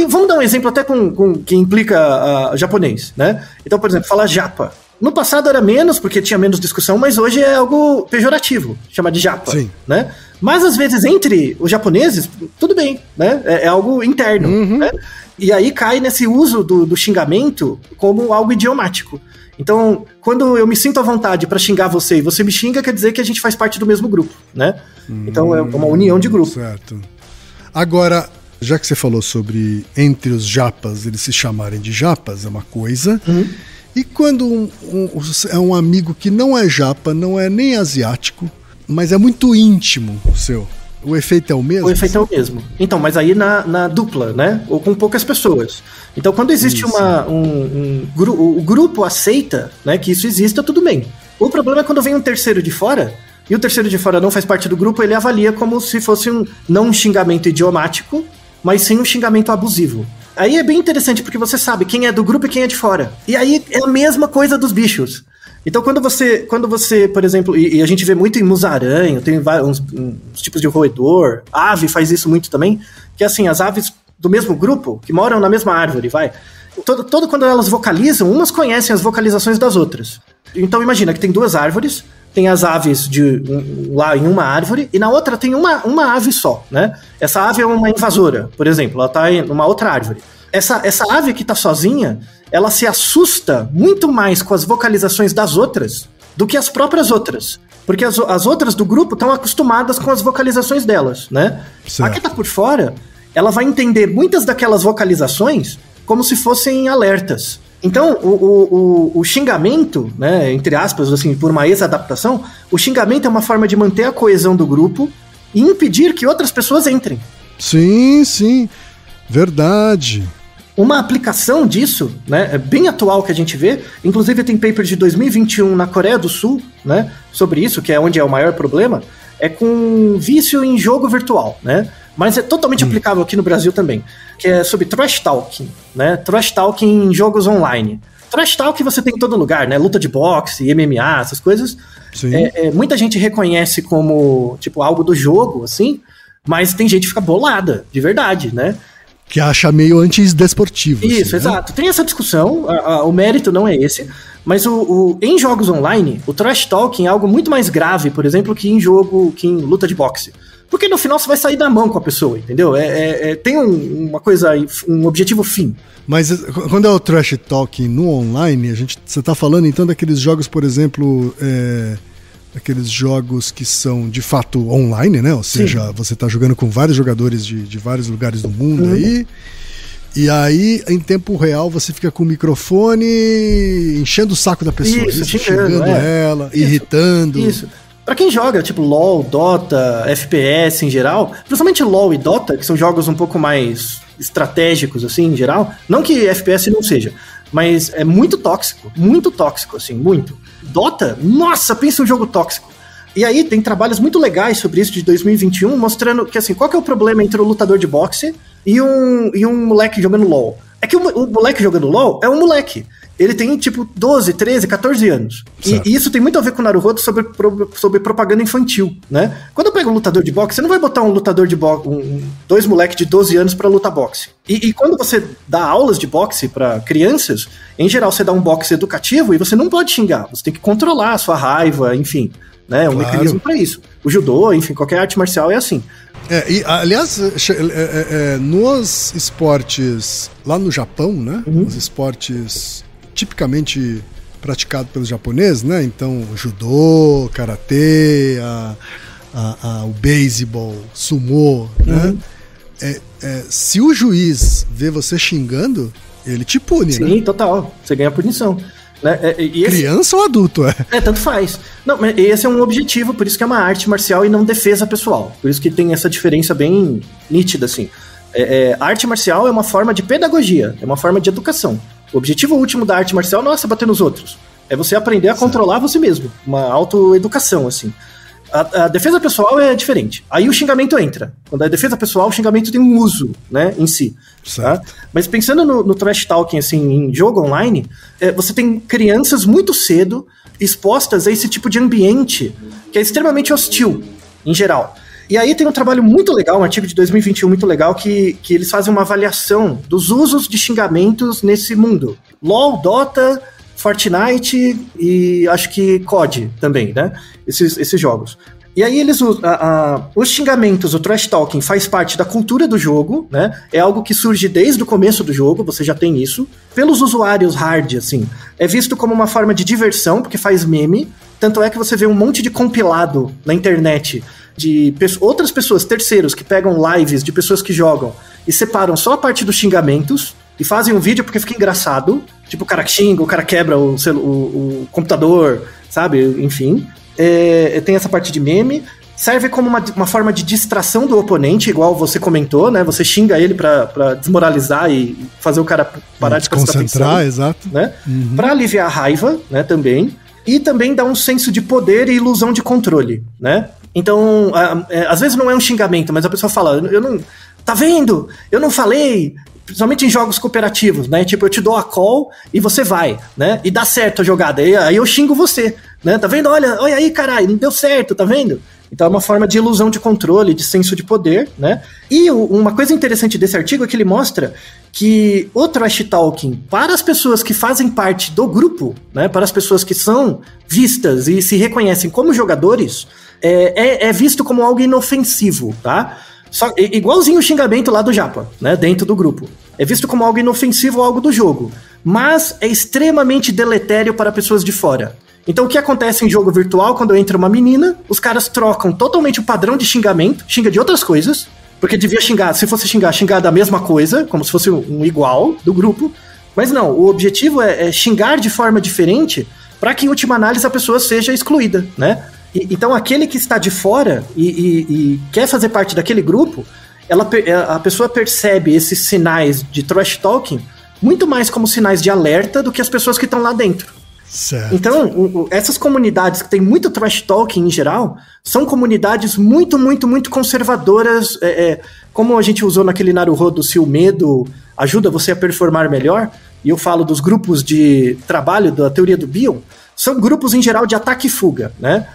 Vamos dar um exemplo até com que implica japonês, né? Então, por exemplo, falar japa. No passado era menos, porque tinha menos discussão, mas hoje é algo pejorativo, chamar de japa, né? Mas às vezes entre os japoneses, tudo bem, né? É algo interno, né? E aí cai nesse uso do xingamento como algo idiomático. Então, quando eu me sinto à vontade para xingar você e você me xinga, quer dizer que a gente faz parte do mesmo grupo, né? Então é uma união de grupo. Certo. Agora, já que você falou sobre entre os japas eles se chamarem de japas, é uma coisa... E quando é um amigo que não é japa, não é nem asiático, mas é muito íntimo o seu, o efeito é o mesmo? O efeito é o mesmo. Então, mas aí na dupla, né? Ou com poucas pessoas. Então, quando existe o grupo aceita, né, que isso exista, tudo bem. O problema é quando vem um terceiro de fora, e o terceiro de fora não faz parte do grupo, ele avalia como se fosse não um xingamento idiomático, mas sim um xingamento abusivo. Aí é bem interessante, porque você sabe quem é do grupo e quem é de fora. E aí é a mesma coisa dos bichos. Então quando você, por exemplo, e a gente vê muito em musaranho, tem uns tipos de roedor, ave faz isso muito também, que é assim, as aves do mesmo grupo, que moram na mesma árvore, todo quando elas vocalizam, umas conhecem as vocalizações das outras. Então imagina que tem 2 árvores, tem as aves lá em uma árvore, e na outra tem uma ave só, né? Essa ave é uma invasora, por exemplo, ela está em uma outra árvore. Essa ave que está sozinha, ela se assusta muito mais com as vocalizações das outras do que as próprias outras. Porque as outras do grupo estão acostumadas com as vocalizações delas, né? Certo. A que está por fora, ela vai entender muitas daquelas vocalizações como se fossem alertas. Então, o xingamento, né, entre aspas, assim, por uma ex-adaptação, o xingamento é uma forma de manter a coesão do grupo e impedir que outras pessoas entrem. Sim, verdade. Uma aplicação disso, né, é bem atual que a gente vê, inclusive tem paper de 2021 na Coreia do Sul, né, sobre isso, que é onde é o maior problema, é com vício em jogo virtual, né? Mas é totalmente aplicável aqui no Brasil também, que é sobre trash talking, né? Trash talking em jogos online. Trash talking você tem em todo lugar, né? Luta de boxe, MMA, essas coisas. Muita gente reconhece como, tipo, algo do jogo, assim, mas tem gente que fica bolada, de verdade, né? Que acha meio antidesportivo. Isso, assim, exato. Né? Tem essa discussão, o mérito não é esse, mas em jogos online, o trash talking é algo muito mais grave, por exemplo, que em luta de boxe. Porque no final você vai sair da mão com a pessoa, entendeu? Tem uma coisa, um objetivo fim. Mas quando é o trash talking no online, você tá falando então daqueles jogos, por exemplo, aqueles jogos que são de fato online, né? Ou seja, você tá jogando com vários jogadores de vários lugares do mundo aí. E aí, em tempo real, você fica com o microfone enchendo o saco da pessoa. Isso, xingando ela, irritando. Isso. Pra quem joga, tipo LoL, Dota, FPS em geral, principalmente LoL e Dota, que são jogos um pouco mais estratégicos, assim, em geral, não que FPS não seja, mas é muito tóxico, assim, muito. Dota, nossa, pensa um jogo tóxico. E aí tem trabalhos muito legais sobre isso de 2021, mostrando que, assim, qual que é o problema entre o lutador de boxe e um moleque jogando LoL? É que o moleque jogando LoL é um moleque. Ele tem, tipo, 12, 13, 14 anos. E isso tem muito a ver com o Naruhodo sobre propaganda infantil, né? Quando eu pego um lutador de boxe, você não vai botar um lutador de boxe, 2 moleques de 12 anos pra lutar boxe. E quando você dá aulas de boxe pra crianças, em geral você dá um boxe educativo e você não pode xingar. Você tem que controlar a sua raiva, enfim, né? É um mecanismo pra isso. O judô, enfim, qualquer arte marcial é assim. E, aliás, nos esportes lá no Japão, né? Os esportes tipicamente praticado pelos japoneses, né? Então, judô, karatê, o beisebol, sumô, né? Se o juiz vê você xingando, ele te pune, né? Sim, total. Você ganha punição. Né? Criança ou adulto, tanto faz. Não, mas esse é um objetivo, por isso que é uma arte marcial e não defesa pessoal. Por isso que tem essa diferença bem nítida, assim. Arte marcial é uma forma de pedagogia, é uma forma de educação. O objetivo último da arte marcial não é você bater nos outros. É você aprender a controlar você mesmo. Uma autoeducação, assim. A defesa pessoal é diferente. Aí o xingamento entra. Quando é defesa pessoal, o xingamento tem um uso, né, em si. Tá? Mas pensando no trash talking, assim, em jogo online, você tem crianças muito cedo expostas a esse tipo de ambiente que é extremamente hostil, em geral. E aí tem um trabalho muito legal, um artigo de 2021 muito legal, que eles fazem uma avaliação dos usos de xingamentos nesse mundo. LoL, Dota, Fortnite e acho que COD também, né? Esses jogos. E aí eles usam os xingamentos, o trash talking faz parte da cultura do jogo, né? É algo que surge desde o começo do jogo, você já tem isso. Pelos usuários hard, assim, é visto como uma forma de diversão, porque faz meme. Tanto é que você vê um monte de compilado na internet de outras pessoas, terceiros, que pegam lives de pessoas que jogam e separam só a parte dos xingamentos e fazem um vídeo porque fica engraçado. Tipo, o cara xinga, o cara quebra o computador, sabe? Enfim. Tem essa parte de meme. Serve como uma forma de distração do oponente, igual você comentou, né? Você xinga ele pra desmoralizar e fazer o cara parar de prestar atenção. Exato. Né? Uhum. Pra aliviar a raiva, né? Também. E também dá um senso de poder e ilusão de controle, né? Então, às vezes não é um xingamento, mas a pessoa fala, tá vendo? Eu não falei... Principalmente em jogos cooperativos, né? Tipo, eu te dou a call e você vai, né? E dá certo a jogada. Aí eu xingo você, né? Tá vendo? Olha aí, caralho, não deu certo, tá vendo? Então é uma forma de ilusão de controle, de senso de poder, né? E uma coisa interessante desse artigo é que ele mostra que o trash talking, para as pessoas que fazem parte do grupo, né? Para as pessoas que são vistas e se reconhecem como jogadores, é visto como algo inofensivo, tá? Igualzinho o xingamento lá do Japa, né, dentro do grupo. É visto como algo inofensivo ou algo do jogo, mas é extremamente deletério para pessoas de fora. Então o que acontece em jogo virtual, quando entra uma menina, os caras trocam totalmente o padrão de xingamento, xinga de outras coisas, porque devia xingar, se fosse xingar da mesma coisa, como se fosse um igual do grupo, mas não, o objetivo é xingar de forma diferente para que em última análise a pessoa seja excluída, né? Então aquele que está de fora e quer fazer parte daquele grupo, a pessoa percebe esses sinais de trash talking muito mais como sinais de alerta do que as pessoas que estão lá dentro. Certo. Então, essas comunidades que tem muito trash talking em geral, são comunidades muito, muito, muito conservadoras, como a gente usou naquele Naruhodo, se o medo ajuda você a performar melhor, e eu falo dos grupos de trabalho da teoria do Bion, são grupos em geral de ataque e fuga, né?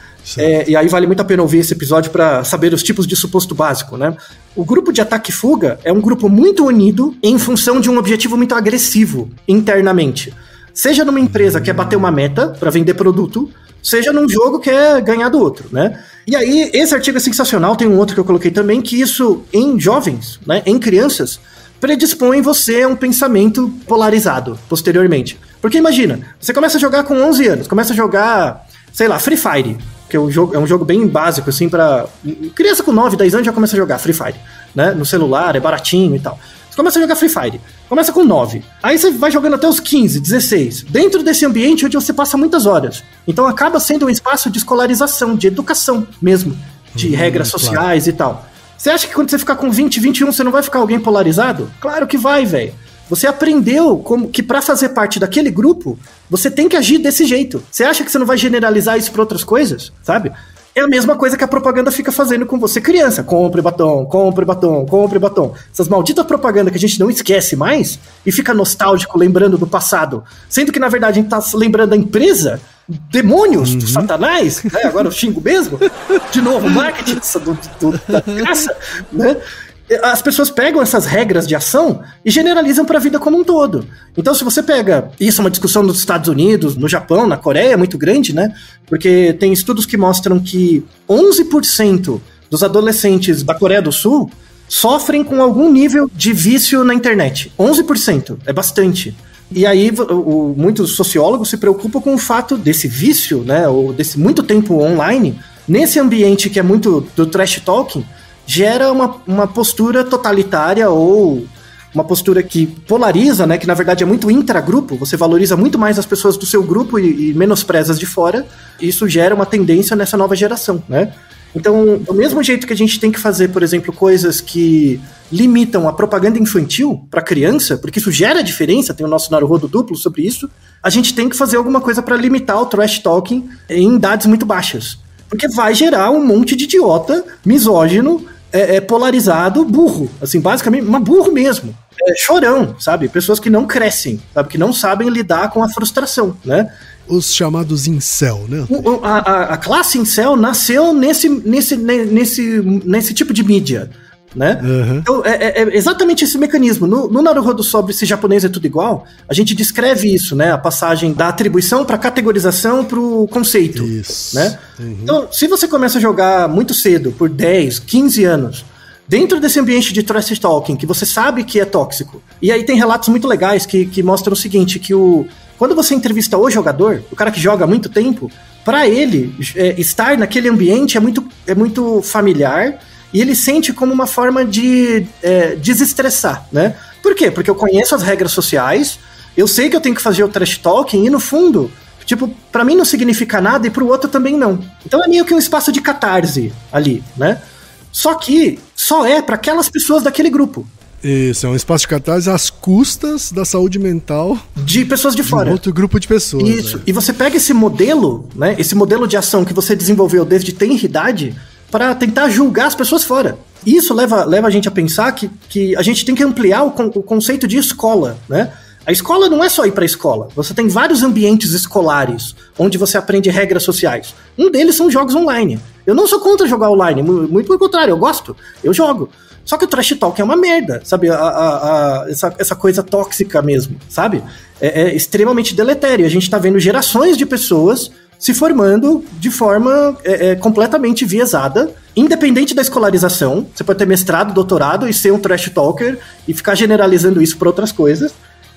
E aí vale muito a pena ouvir esse episódio para saber os tipos de suposto básico, né? O grupo de ataque e fuga é um grupo muito unido em função de um objetivo muito agressivo internamente. Seja numa empresa que quer bater uma meta para vender produto, seja num jogo que quer ganhar do outro, né? E aí, esse artigo é sensacional, tem um outro que eu coloquei também, que isso em jovens, né, em crianças, predispõe você a um pensamento polarizado posteriormente. Porque imagina, você começa a jogar com 11 anos, começa a jogar, sei lá, Free Fire, que é um jogo bem básico, assim, pra... Criança com 9, 10 anos já começa a jogar Free Fire, né? No celular, é baratinho e tal. Você começa a jogar Free Fire, começa com 9. Aí você vai jogando até os 15, 16. Dentro desse ambiente onde você passa muitas horas. Então acaba sendo um espaço de escolarização, de educação mesmo. De regras sociais e tal. Você acha que quando você ficar com 20, 21, você não vai ficar alguém polarizado? Claro que vai, velho. Você aprendeu que pra fazer parte daquele grupo, você tem que agir desse jeito. Você acha que você não vai generalizar isso pra outras coisas, sabe? É a mesma coisa que a propaganda fica fazendo com você criança. Compre batom, compre batom, compre batom. Essas malditas propagandas que a gente não esquece mais e fica nostálgico lembrando do passado. Sendo que, na verdade, a gente tá lembrando da empresa, demônios, do satanás, né? Agora eu xingo mesmo. De novo, marketing da caça, né? As pessoas pegam essas regras de ação e generalizam para a vida como um todo. Então, se você pega... Isso é uma discussão nos Estados Unidos, no Japão, na Coreia, é muito grande, né? Porque tem estudos que mostram que 11% dos adolescentes da Coreia do Sul sofrem com algum nível de vício na internet. 11%, é bastante. E aí, muitos sociólogos se preocupam com o fato desse vício, né? Ou desse muito tempo online, nesse ambiente que é muito do trash talking, gera uma postura totalitária ou uma postura que polariza, né, que na verdade é muito intragrupo, você valoriza muito mais as pessoas do seu grupo e menospreza as de fora, e isso gera uma tendência nessa nova geração, né? Então, do mesmo jeito que a gente tem que fazer, por exemplo, coisas que limitam a propaganda infantil para criança, porque isso gera diferença, tem o nosso Naruhodo duplo sobre isso, a gente tem que fazer alguma coisa para limitar o trash talking em idades muito baixas. Porque vai gerar um monte de idiota, misógino, polarizado, burro. Assim, basicamente, mas burro mesmo. Chorão, sabe? Pessoas que não crescem, sabe? Que não sabem lidar com a frustração, né? Os chamados incel, né? A classe incel nasceu nesse tipo de mídia, né? Uhum. Então, é exatamente esse mecanismo. No Naruhodo sobre se japonês é tudo igual, a gente descreve isso, né? A passagem da atribuição para categorização para o conceito. Isso. Né? Uhum. Então, se você começa a jogar muito cedo, por 10, 15 anos, dentro desse ambiente de trash talking, que você sabe que é tóxico, e aí tem relatos muito legais que mostram o seguinte, que quando você entrevista o jogador, o cara que joga há muito tempo, para ele, estar naquele ambiente é muito familiar, e ele sente como uma forma de desestressar, né? Por quê? Porque eu conheço as regras sociais, eu sei que eu tenho que fazer o trash talking, e no fundo, tipo, pra mim não significa nada, e pro outro também não. Então é meio que um espaço de catarse ali, né? Só que só é para aquelas pessoas daquele grupo. Isso, é um espaço de catarse às custas da saúde mental de pessoas de fora. Outro grupo de pessoas. Isso, e você pega esse modelo, né? Esse modelo de ação que você desenvolveu desde tenra idade para tentar julgar as pessoas fora. Isso leva a gente a pensar que a gente tem que ampliar o conceito de escola, né? A escola não é só ir para a escola. Você tem vários ambientes escolares onde você aprende regras sociais. Um deles são jogos online. Eu não sou contra jogar online, muito pelo contrário, eu gosto, eu jogo. Só que o trash talk é uma merda, sabe? Essa coisa tóxica mesmo, sabe? É extremamente deletério. A gente tá vendo gerações de pessoas se formando de forma completamente viesada, independente da escolarização. Você pode ter mestrado, doutorado e ser um trash talker e ficar generalizando isso para outras coisas.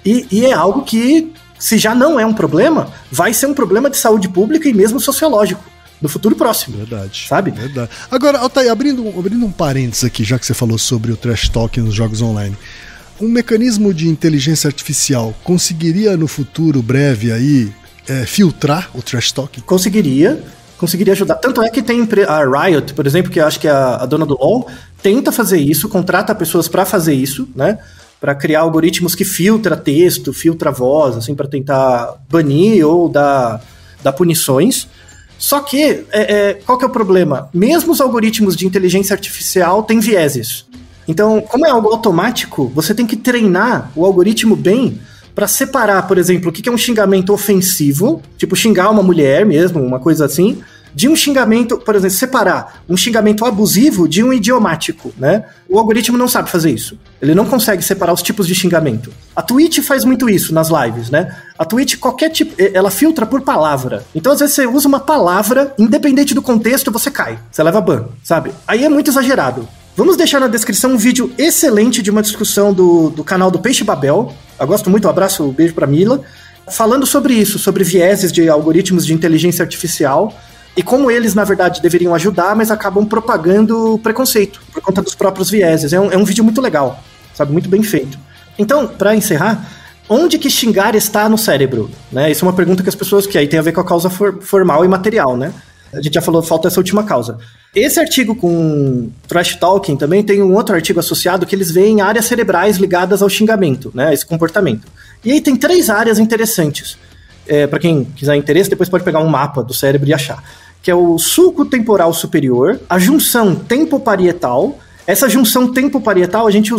E é algo que, se já não é um problema, vai ser um problema de saúde pública e mesmo sociológico no futuro próximo. Verdade. Sabe? Verdade. Agora, Altair, abrindo um parênteses aqui, já que você falou sobre o trash talk nos jogos online, um mecanismo de inteligência artificial conseguiria no futuro breve aí filtrar o trash talk? Conseguiria ajudar. Tanto é que tem a Riot, por exemplo, que eu acho que é a dona do LoL, tenta fazer isso, contrata pessoas para fazer isso, né? Para criar algoritmos que filtra texto, filtra voz, assim, para tentar banir ou dar punições. Só que, qual que é o problema? Mesmo os algoritmos de inteligência artificial têm vieses. Então, como é algo automático, você tem que treinar o algoritmo bem para separar, por exemplo, o que é um xingamento ofensivo, tipo xingar uma mulher mesmo, uma coisa assim, de um xingamento, por exemplo, separar um xingamento abusivo de um idiomático, né? O algoritmo não sabe fazer isso. Ele não consegue separar os tipos de xingamento. A Twitch faz muito isso nas lives, né? A Twitch, qualquer tipo, ela filtra por palavra. Então, às vezes, você usa uma palavra, independente do contexto, você cai. Você leva ban, sabe? Aí é muito exagerado. Vamos deixar na descrição um vídeo excelente de uma discussão do canal do Peixe Babel. Eu gosto muito, um abraço, um beijo pra Mila. Falando sobre isso, sobre vieses de algoritmos de inteligência artificial e como eles, na verdade, deveriam ajudar, mas acabam propagando preconceito por conta dos próprios vieses. É um vídeo muito legal, sabe? Muito bem feito. Então, para encerrar, onde que xingar está no cérebro? Né? Isso é uma pergunta que as pessoas... que aí tem a ver com a causa formal e material, né? A gente já falou, falta essa última causa. Esse artigo com trash talking também tem um outro artigo associado que eles veem áreas cerebrais ligadas ao xingamento, né? Esse comportamento. E aí tem 3 áreas interessantes. Para quem quiser interesse, depois pode pegar um mapa do cérebro e achar. Que é o sulco temporal superior, a junção tempoparietal. Essa junção tempoparietal, a gente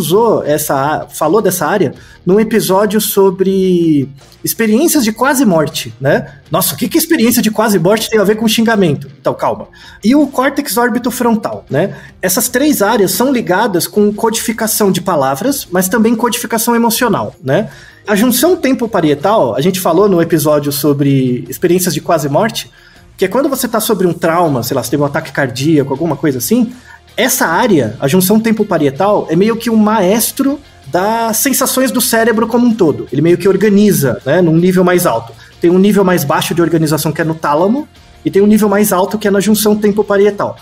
falou dessa área num episódio sobre experiências de quase morte, né? Nossa, o que experiência de quase morte tem a ver com xingamento? Então, calma. E o córtex órbito-frontal, né? Essas 3 áreas são ligadas com codificação de palavras, mas também codificação emocional, né? A junção tempoparietal, a gente falou no episódio sobre experiências de quase morte, que é quando você tá sobre um trauma, sei lá, você teve um ataque cardíaco, alguma coisa assim. Essa área, a junção tempoparietal, é meio que um maestro das sensações do cérebro como um todo. Ele meio que organiza, né, num nível mais alto. Tem um nível mais baixo de organização que é no tálamo, e tem um nível mais alto que é na junção tempoparietal.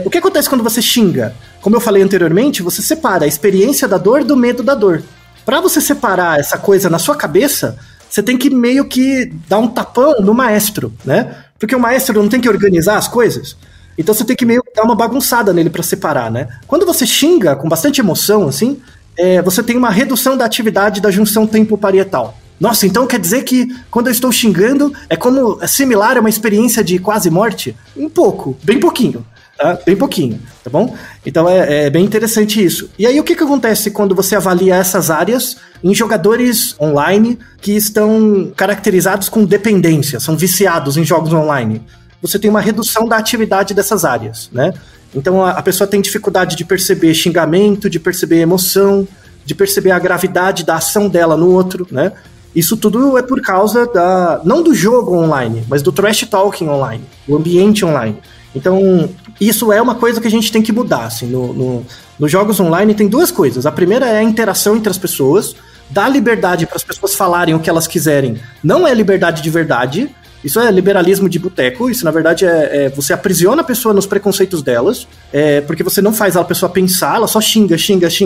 O que acontece quando você xinga? Como eu falei anteriormente, você separa a experiência da dor do medo da dor. Pra você separar essa coisa na sua cabeça, você tem que meio que dar um tapão no maestro, né? Porque o maestro não tem que organizar as coisas. Então você tem que meio que dar uma bagunçada nele pra separar, né? Quando você xinga com bastante emoção, assim, você tem uma redução da atividade da junção tempo-parietal. Nossa, então quer dizer que quando eu estou xingando é similar a uma experiência de quase morte? Um pouco, bem pouquinho. Tá? Bem pouquinho, tá bom? Então é bem interessante isso. E aí o que acontece quando você avalia essas áreas em jogadores online que estão caracterizados com dependência, são viciados em jogos online? Você tem uma redução da atividade dessas áreas, né? Então a pessoa tem dificuldade de perceber xingamento, de perceber emoção, de perceber a gravidade da ação dela no outro, né? Isso tudo é por causa não do jogo online, mas do trash talking online, do ambiente online. Então, isso é uma coisa que a gente tem que mudar, assim, nos jogos online tem duas coisas. A primeira é a interação entre as pessoas, dar liberdade para as pessoas falarem o que elas quiserem. Não é liberdade de verdade, isso é liberalismo de boteco, isso na verdade você aprisiona a pessoa nos preconceitos delas, porque você não faz a pessoa pensar, ela só xinga,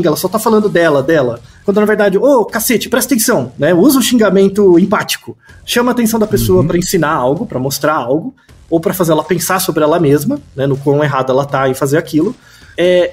ela só tá falando dela. Quando na verdade, cacete, presta atenção, né? Usa o xingamento empático, chama a atenção da pessoa para ensinar algo, para mostrar algo, ou para fazer ela pensar sobre ela mesma, né, no quão errada ela tá em fazer aquilo.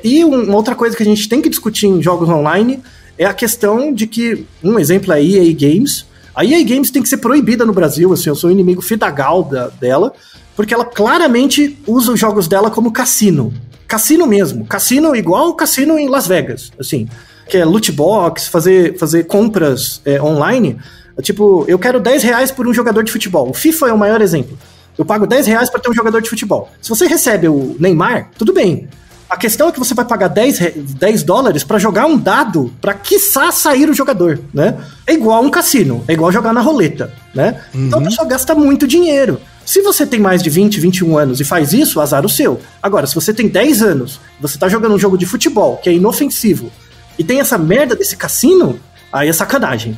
E uma outra coisa que a gente tem que discutir em jogos online é a questão de que, um exemplo é a EA Games. A EA Games tem que ser proibida no Brasil, assim, eu sou inimigo fidagal dela, porque ela claramente usa os jogos dela como cassino. Cassino mesmo, cassino igual o cassino em Las Vegas, assim, que é loot box, fazer compras online. Tipo, eu quero R$10 por um jogador de futebol. O FIFA é o maior exemplo. Eu pago R$10 para ter um jogador de futebol. Se você recebe o Neymar, tudo bem. A questão é que você vai pagar $10 para jogar um dado para quiçá sair o jogador, né? É igual um cassino, é igual jogar na roleta, né? Então a pessoa gasta muito dinheiro. Se você tem mais de 20, 21 anos e faz isso, azar o seu. Agora, se você tem 10 anos, você tá jogando um jogo de futebol que é inofensivo e tem essa merda desse cassino, aí é sacanagem.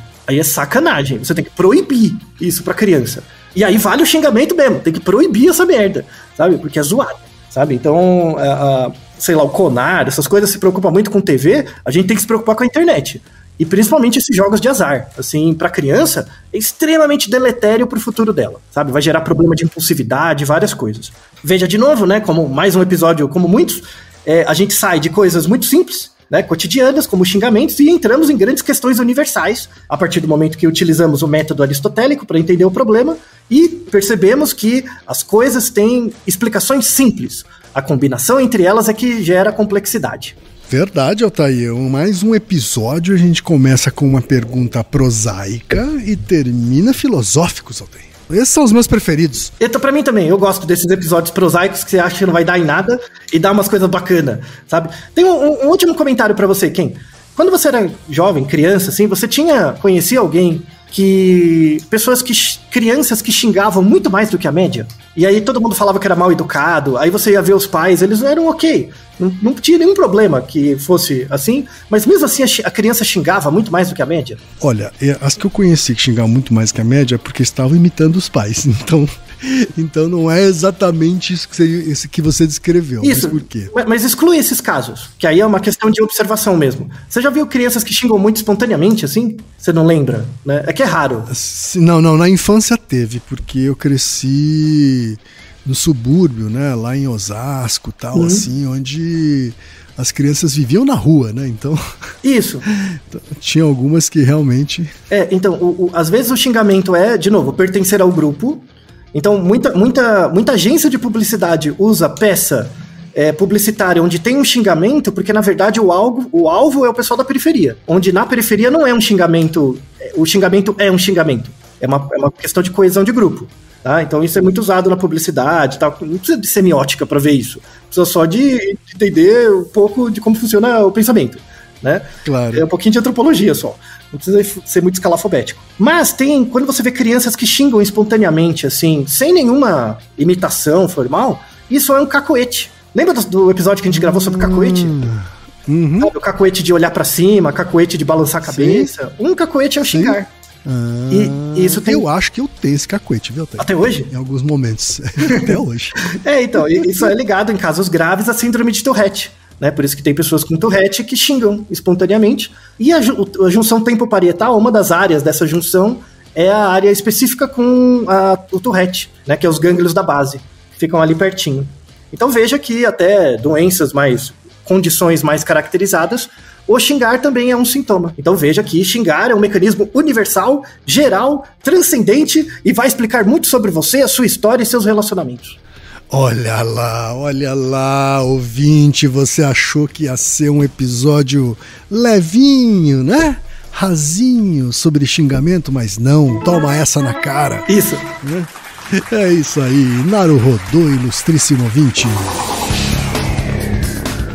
Você tem que proibir isso pra criança. E aí vale o xingamento mesmo, tem que proibir essa merda, sabe? Porque é zoado, sabe? Então, sei lá, o Conar, essas coisas se preocupam muito com TV, a gente tem que se preocupar com a internet. E principalmente esses jogos de azar, assim, pra criança, é extremamente deletério pro futuro dela, sabe? Vai gerar problema de impulsividade, várias coisas. Veja de novo, né, como mais um episódio, como muitos, a gente sai de coisas muito simples, né, cotidianas, como xingamentos, e entramos em grandes questões universais, a partir do momento que utilizamos o método aristotélico para entender o problema, e percebemos que as coisas têm explicações simples. A combinação entre elas é que gera complexidade. Verdade, Altair. Mais um episódio, a gente começa com uma pergunta prosaica e termina filosóficos, Altair. Esses são os meus preferidos. Então, pra mim também, eu gosto desses episódios prosaicos que você acha que não vai dar em nada e dá umas coisas bacanas, sabe? Tem um último comentário pra você, Ken. Quando você era jovem, criança, assim, você conhecia alguém crianças que xingavam muito mais do que a média? E aí todo mundo falava que era mal educado, aí você ia ver os pais, eles eram ok, não tinha nenhum problema que fosse assim, mas mesmo assim a criança xingava muito mais do que a média? Olha, as que eu conheci que xingavam muito mais que a média é porque estavam imitando os pais, então não é exatamente isso que você descreveu. Isso, mas por quê? Mas exclui esses casos, que aí é uma questão de observação mesmo. Você já viu crianças que xingam muito espontaneamente, assim? Você não lembra, né? É que é raro. Não, na infância teve, porque eu cresci no subúrbio, né? Lá em Osasco, tal, assim, onde as crianças viviam na rua, né? Então... Isso. Tinha algumas que realmente... Então, às vezes o xingamento de novo, pertencer ao grupo. Então, muita agência de publicidade usa peça publicitária onde tem um xingamento, porque, na verdade, o alvo é o pessoal da periferia. Onde, na periferia, não é um xingamento... O xingamento é um xingamento. É uma questão de coesão de grupo. Tá? Então, isso é muito usado na publicidade. Tá? Não precisa de semiótica para ver isso. Precisa só de entender um pouco de como funciona o pensamento. Né? Claro. É um pouquinho de antropologia só. Não precisa ser muito escalafobético. Mas quando você vê crianças que xingam espontaneamente, assim, sem nenhuma imitação formal, isso é um cacoete. Lembra do episódio que a gente gravou sobre cacoete? Sabe, o cacoete de olhar pra cima, cacoete de balançar a cabeça. Sim. Um cacoete é o xingar. E isso tem... Eu acho que eu tenho esse cacoete, viu? Até hoje? Em alguns momentos. Até hoje. Então, isso é ligado em casos graves à síndrome de Tourette. né? Por isso que tem pessoas com Tourette que xingam espontaneamente. E a junção tempo-parietal, uma das áreas dessa junção é a área específica com o Tourette, né? Que é os gânglios da base, que ficam ali pertinho. Então veja que até condições mais caracterizadas, o xingar também é um sintoma. Então veja que xingar é um mecanismo universal, geral, transcendente e vai explicar muito sobre você, a sua história e seus relacionamentos. Olha lá, ouvinte, você achou que ia ser um episódio levinho, né? Rasinho sobre xingamento, mas não, toma essa na cara. Isso. É isso aí, Naruhodô, ilustríssimo ouvinte.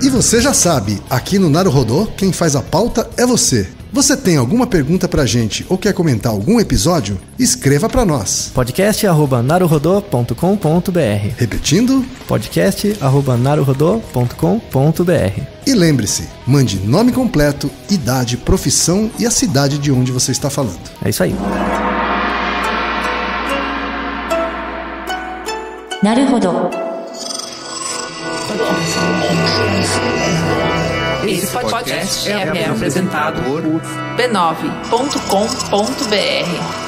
E você já sabe, aqui no Naruhodô, quem faz a pauta é você. Você tem alguma pergunta pra gente ou quer comentar algum episódio? Escreva pra nós. podcast@naruhodô.com.br. Repetindo? podcast@naruhodô.com.br. E lembre-se, mande nome completo, idade, profissão e a cidade de onde você está falando. É isso aí. Naruhodo. Esse podcast é apresentado por b9.com.br.